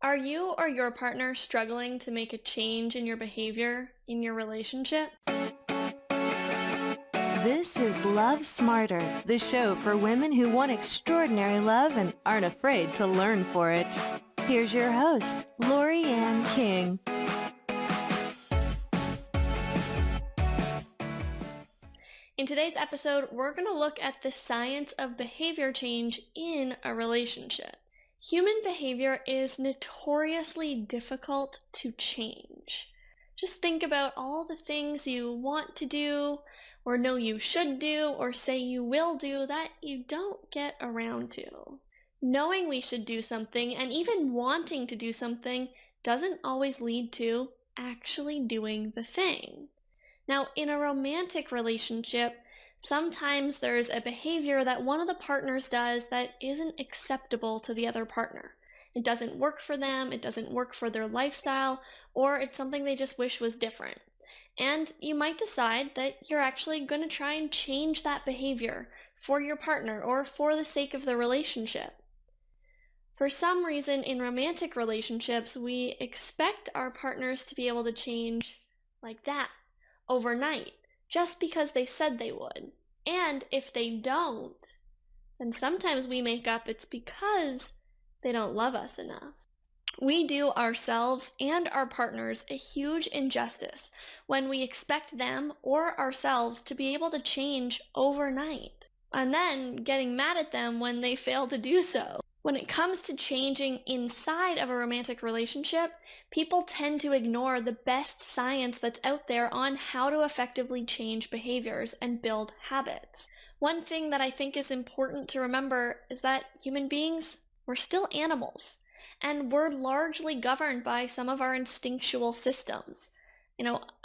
Are you or your partner struggling to make a change in your behavior in your relationship? This is Love Smarter, the show for women who want extraordinary love and aren't afraid to learn for it. Here's your host, Laurie-Anne King. In today's episode, we're going to look at the science of behavior change in a relationship. Human behavior is notoriously difficult to change. Just think about all the things you want to do, or know you should do, or say you will do that you don't get around to. Knowing we should do something and even wanting to do something doesn't always lead to actually doing the thing. Now, in a romantic relationship, sometimes there's a behavior that one of the partners does that isn't acceptable to the other partner. It doesn't work for them, it doesn't work for their lifestyle, or it's something they just wish was different. And you might decide that you're actually going to try and change that behavior for your partner or for the sake of the relationship. For some reason, in romantic relationships, we expect our partners to be able to change like that overnight, just because they said they would. And if they don't, then sometimes we make up it's because they don't love us enough. We do ourselves and our partners a huge injustice when we expect them or ourselves to be able to change overnight, and then getting mad at them when they fail to do so. When it comes to changing inside of a romantic relationship, people tend to ignore the best science that's out there on how to effectively change behaviors and build habits. One thing that I think is important to remember is that human beings, we're still animals, and we're largely governed by some of our instinctual systems.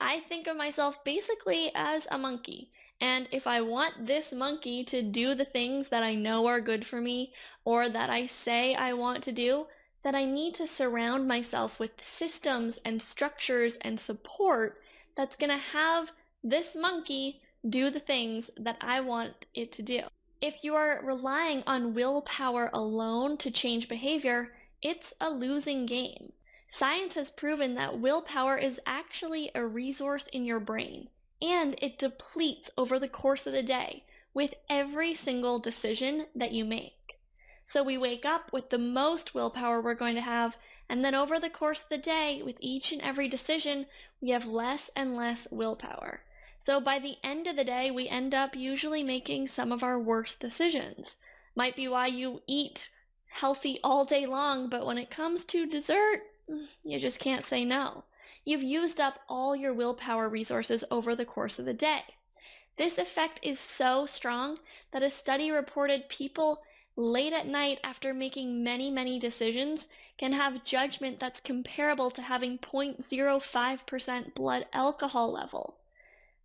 I think of myself basically as a monkey. And if I want this monkey to do the things that I know are good for me, or that I say I want to do, then I need to surround myself with systems and structures and support that's going to have this monkey do the things that I want it to do. If you are relying on willpower alone to change behavior, it's a losing game. Science has proven that willpower is actually a resource in your brain, and it depletes over the course of the day with every single decision that you make. So we wake up with the most willpower we're going to have, and then over the course of the day, with each and every decision, we have less and less willpower. So by the end of the day, we end up usually making some of our worst decisions. Might be why you eat healthy all day long, but when it comes to dessert, you just can't say no. You've used up all your willpower resources over the course of the day. This effect is so strong that a study reported people late at night after making many decisions can have judgment that's comparable to having 0.05% blood alcohol level.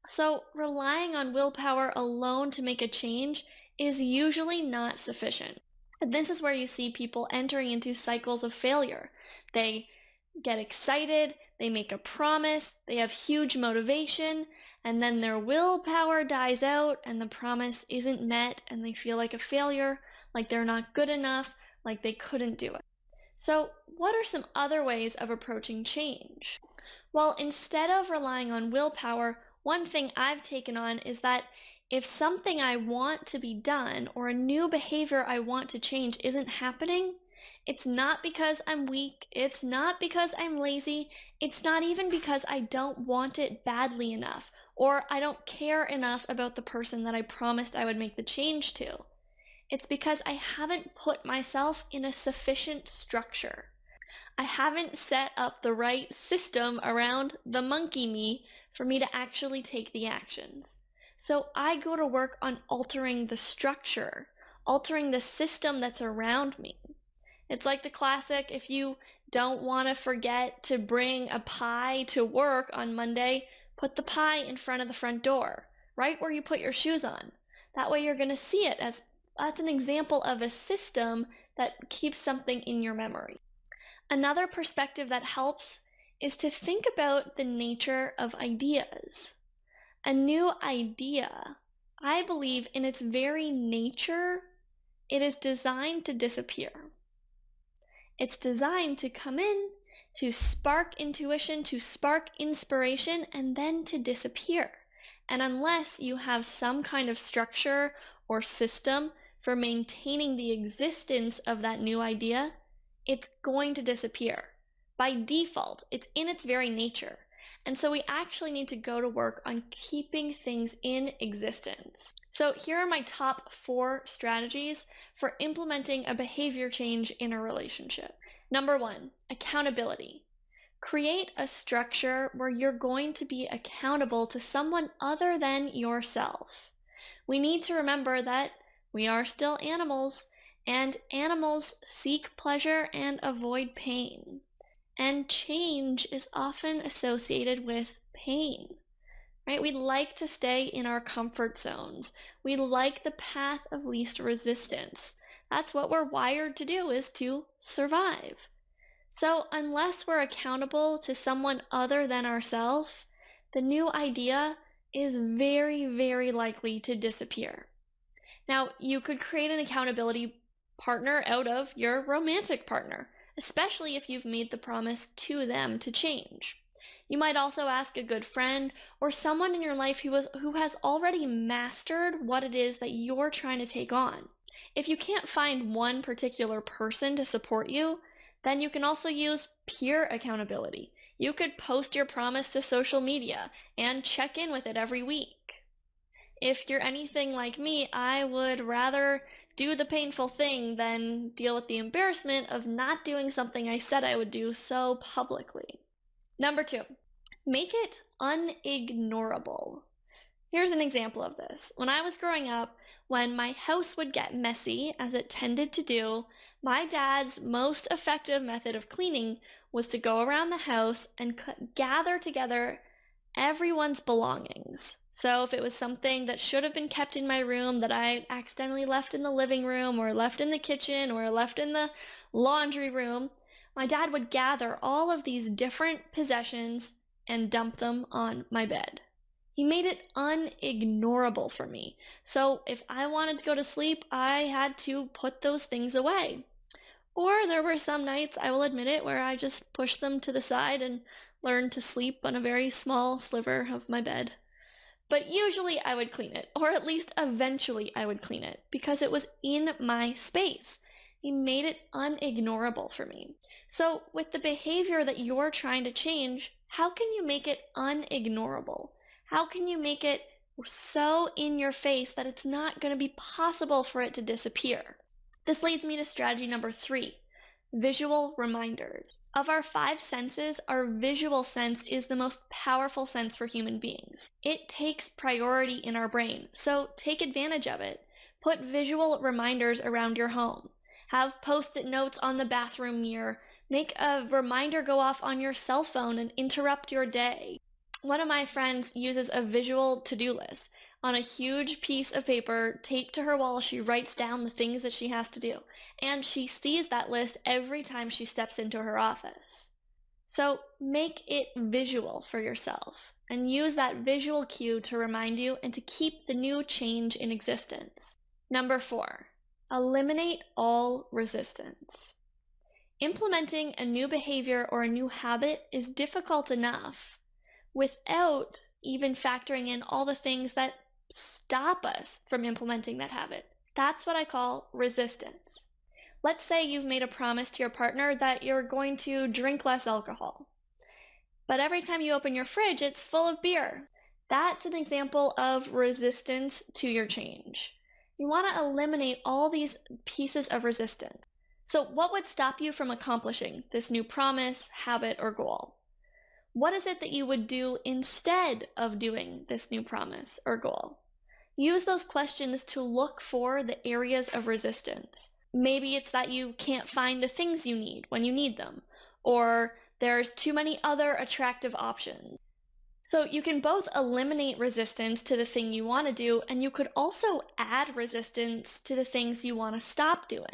So relying on willpower alone to make a change is usually not sufficient. And this is where you see people entering into cycles of failure. They get excited, they make a promise, they have huge motivation, and then their willpower dies out and the promise isn't met and they feel like a failure, like they're not good enough, like they couldn't do it. So what are some other ways of approaching change? Well, instead of relying on willpower, one thing I've taken on is that if something I want to be done or a new behavior I want to change isn't happening, it's not because I'm weak, it's not because I'm lazy, it's not even because I don't want it badly enough, or I don't care enough about the person that I promised I would make the change to. It's because I haven't put myself in a sufficient structure. I haven't set up the right system around the monkey me for me to actually take the actions. So I go to work on altering the structure, altering the system that's around me. It's like the classic, if you don't want to forget to bring a pie to work on Monday, put the pie in front of the front door, right where you put your shoes on. That way you're going to see it. That's an example of a system that keeps something in your memory. Another perspective that helps is to think about the nature of ideas. A new idea, I believe in its very nature, it is designed to disappear. It's designed to come in, to spark intuition, to spark inspiration, and then to disappear. And unless you have some kind of structure or system for maintaining the existence of that new idea, it's going to disappear. By default, it's in its very nature. And so we actually need to go to work on keeping things in existence. So here are my top 4 strategies for implementing a behavior change in a relationship. Number 1, accountability. Create a structure where you're going to be accountable to someone other than yourself. We need to remember that we are still animals, and animals seek pleasure and avoid pain. And change is often associated with pain, right? We like to stay in our comfort zones. We like the path of least resistance. That's what we're wired to do, is to survive. So unless we're accountable to someone other than ourselves, the new idea is very, very likely to disappear. Now, you could create an accountability partner out of your romantic partner, especially if you've made the promise to them to change. You might also ask a good friend or someone in your life who has already mastered what it is that you're trying to take on. If you can't find one particular person to support you, then you can also use peer accountability. You could post your promise to social media and check in with it every week. If you're anything like me, I would rather do the painful thing than deal with the embarrassment of not doing something I said I would do so publicly. Number 2, make it unignorable. Here's an example of this. When I was growing up, when my house would get messy, as it tended to do, my dad's most effective method of cleaning was to go around the house and gather together everyone's belongings. So if it was something that should have been kept in my room that I accidentally left in the living room or left in the kitchen or left in the laundry room, my dad would gather all of these different possessions and dump them on my bed. He made it unignorable for me. So if I wanted to go to sleep, I had to put those things away. Or there were some nights, I will admit it, where I just pushed them to the side and learned to sleep on a very small sliver of my bed. But usually I would clean it, or at least eventually I would clean it, because it was in my space. He made it unignorable for me. So with the behavior that you're trying to change, how can you make it unignorable? How can you make it so in your face that it's not going to be possible for it to disappear? This leads me to strategy number 3, visual reminders. Of our 5 senses, our visual sense is the most powerful sense for human beings. It takes priority in our brain, so take advantage of it. Put visual reminders around your home. Have post-it notes on the bathroom mirror. Make a reminder go off on your cell phone and interrupt your day. One of my friends uses a visual to-do list. On a huge piece of paper taped to her wall, she writes down the things that she has to do, and she sees that list every time she steps into her office. So make it visual for yourself, and use that visual cue to remind you and to keep the new change in existence. Number 4, eliminate all resistance. Implementing a new behavior or a new habit is difficult enough without even factoring in all the things that stop us from implementing that habit. That's what I call resistance. Let's say you've made a promise to your partner that you're going to drink less alcohol, but every time you open your fridge, it's full of beer. That's an example of resistance to your change. You want to eliminate all these pieces of resistance. So what would stop you from accomplishing this new promise, habit, or goal? What is it that you would do instead of doing this new promise or goal? Use those questions to look for the areas of resistance. Maybe it's that you can't find the things you need when you need them, or there's too many other attractive options. So you can both eliminate resistance to the thing you want to do, and you could also add resistance to the things you want to stop doing.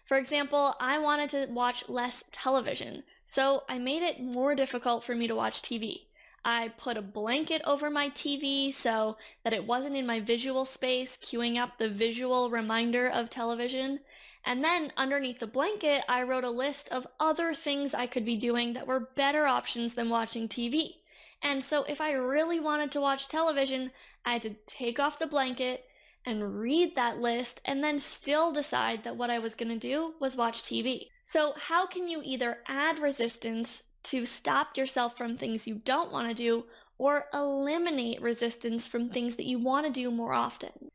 For example, I wanted to watch less television, so I made it more difficult for me to watch TV. I put a blanket over my TV so that it wasn't in my visual space, queuing up the visual reminder of television. And then underneath the blanket, I wrote a list of other things I could be doing that were better options than watching TV. And so if I really wanted to watch television, I had to take off the blanket and read that list and then still decide that what I was going to do was watch TV. So how can you either add resistance to stop yourself from things you don't want to do or eliminate resistance from things that you want to do more often?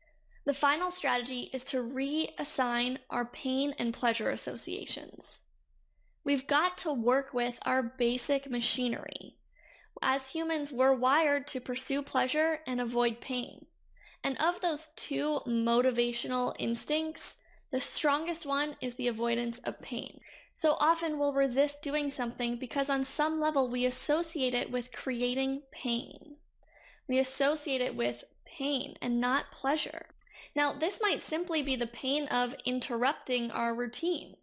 The final strategy is to reassign our pain and pleasure associations. We've got to work with our basic machinery. As humans, we're wired to pursue pleasure and avoid pain. And of those two motivational instincts, the strongest one is the avoidance of pain. So often we'll resist doing something because on some level we associate it with creating pain. We associate it with pain and not pleasure. Now, this might simply be the pain of interrupting our routine.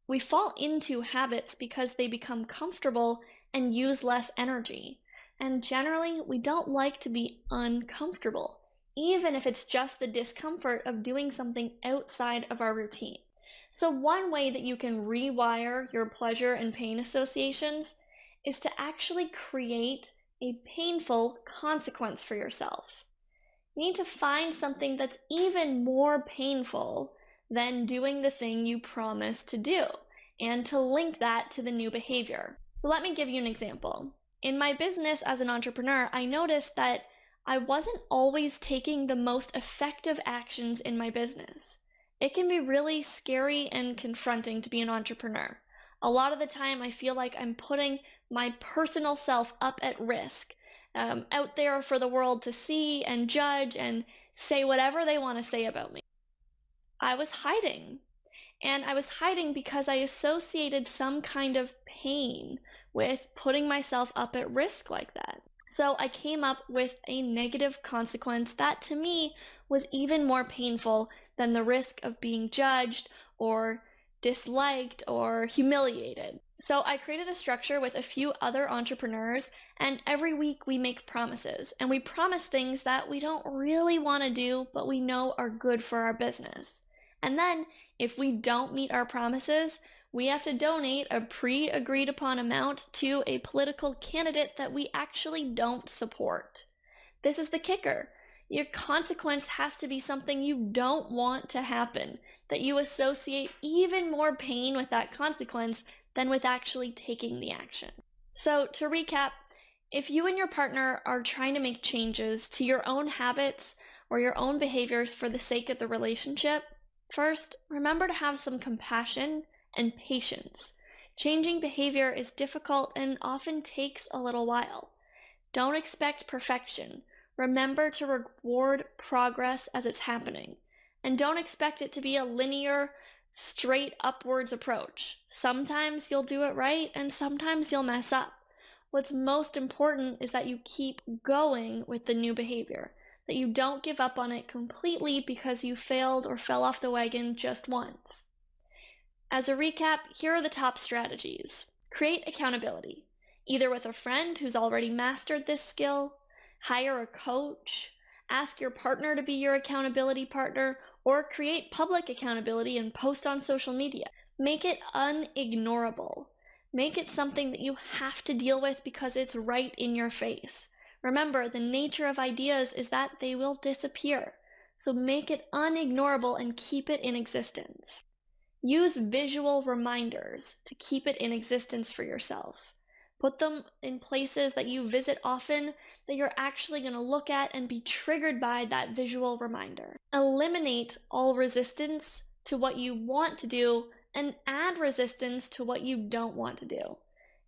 We fall into habits because they become comfortable and use less energy. And generally, we don't like to be uncomfortable, even if it's just the discomfort of doing something outside of our routine. So one way that you can rewire your pleasure and pain associations is to actually create a painful consequence for yourself. You need to find something that's even more painful than doing the thing you promised to do, and to link that to the new behavior. So let me give you an example. In my business as an entrepreneur, I noticed that I wasn't always taking the most effective actions in my business. It can be really scary and confronting to be an entrepreneur. A lot of the time, I feel like I'm putting my personal self up at risk, out there for the world to see and judge and say whatever they want to say about me. I was hiding. And I was hiding because I associated some kind of pain with putting myself up at risk like that. So I came up with a negative consequence that to me was even more painful than the risk of being judged or disliked or humiliated. So I created a structure with a few other entrepreneurs, and every week we make promises, and we promise things that we don't really want to do, but we know are good for our business. And then if we don't meet our promises, we have to donate a pre-agreed upon amount to a political candidate that we actually don't support. This is the kicker. Your consequence has to be something you don't want to happen, that you associate even more pain with that consequence than with actually taking the action. So to recap, if you and your partner are trying to make changes to your own habits or your own behaviors for the sake of the relationship, first, remember to have some compassion and patience. Changing behavior is difficult and often takes a little while. Don't expect perfection. Remember to reward progress as it's happening. And don't expect it to be a linear, straight upwards approach. Sometimes you'll do it right and sometimes you'll mess up. What's most important is that you keep going with the new behavior, that you don't give up on it completely because you failed or fell off the wagon just once. As a recap, here are the top strategies. Create accountability, either with a friend who's already mastered this skill, hire a coach, ask your partner to be your accountability partner, or create public accountability and post on social media. Make it unignorable. Make it something that you have to deal with because it's right in your face. Remember, the nature of ideas is that they will disappear. So make it unignorable and keep it in existence. Use visual reminders to keep it in existence for yourself. Put them in places that you visit often that you're actually going to look at and be triggered by that visual reminder. Eliminate all resistance to what you want to do and add resistance to what you don't want to do.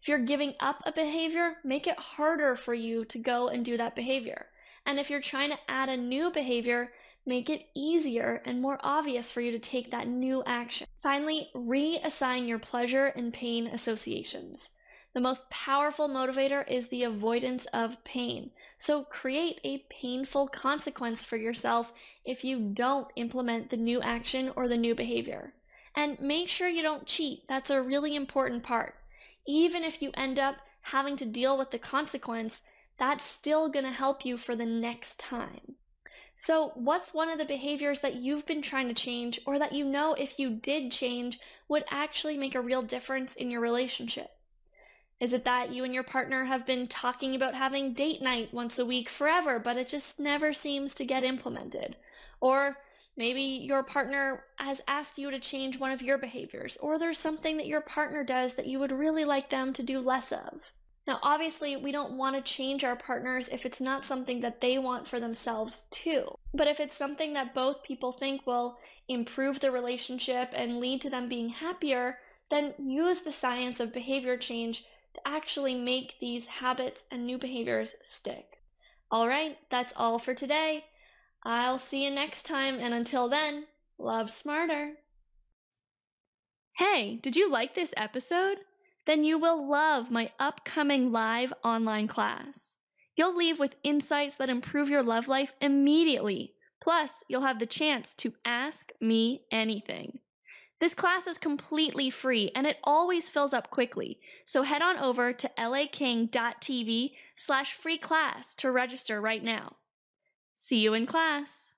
If you're giving up a behavior, make it harder for you to go and do that behavior. And if you're trying to add a new behavior, make it easier and more obvious for you to take that new action. Finally, reassign your pleasure and pain associations. The most powerful motivator is the avoidance of pain. So create a painful consequence for yourself if you don't implement the new action or the new behavior. And make sure you don't cheat. That's a really important part. Even if you end up having to deal with the consequence, that's still going to help you for the next time. So, what's one of the behaviors that you've been trying to change, or that you know if you did change would actually make a real difference in your relationship? Is it that you and your partner have been talking about having date night once a week forever, but it just never seems to get implemented? Or maybe your partner has asked you to change one of your behaviors, or there's something that your partner does that you would really like them to do less of. Now, obviously, we don't want to change our partners if it's not something that they want for themselves too. But if it's something that both people think will improve the relationship and lead to them being happier, then use the science of behavior change to actually make these habits and new behaviors stick. All right, that's all for today. I'll see you next time, and until then, love smarter. Hey, did you like this episode? Then you will love my upcoming live online class. You'll leave with insights that improve your love life immediately. Plus, you'll have the chance to ask me anything. This class is completely free and it always fills up quickly, so head on over to laking.tv/free class to register right now. See you in class!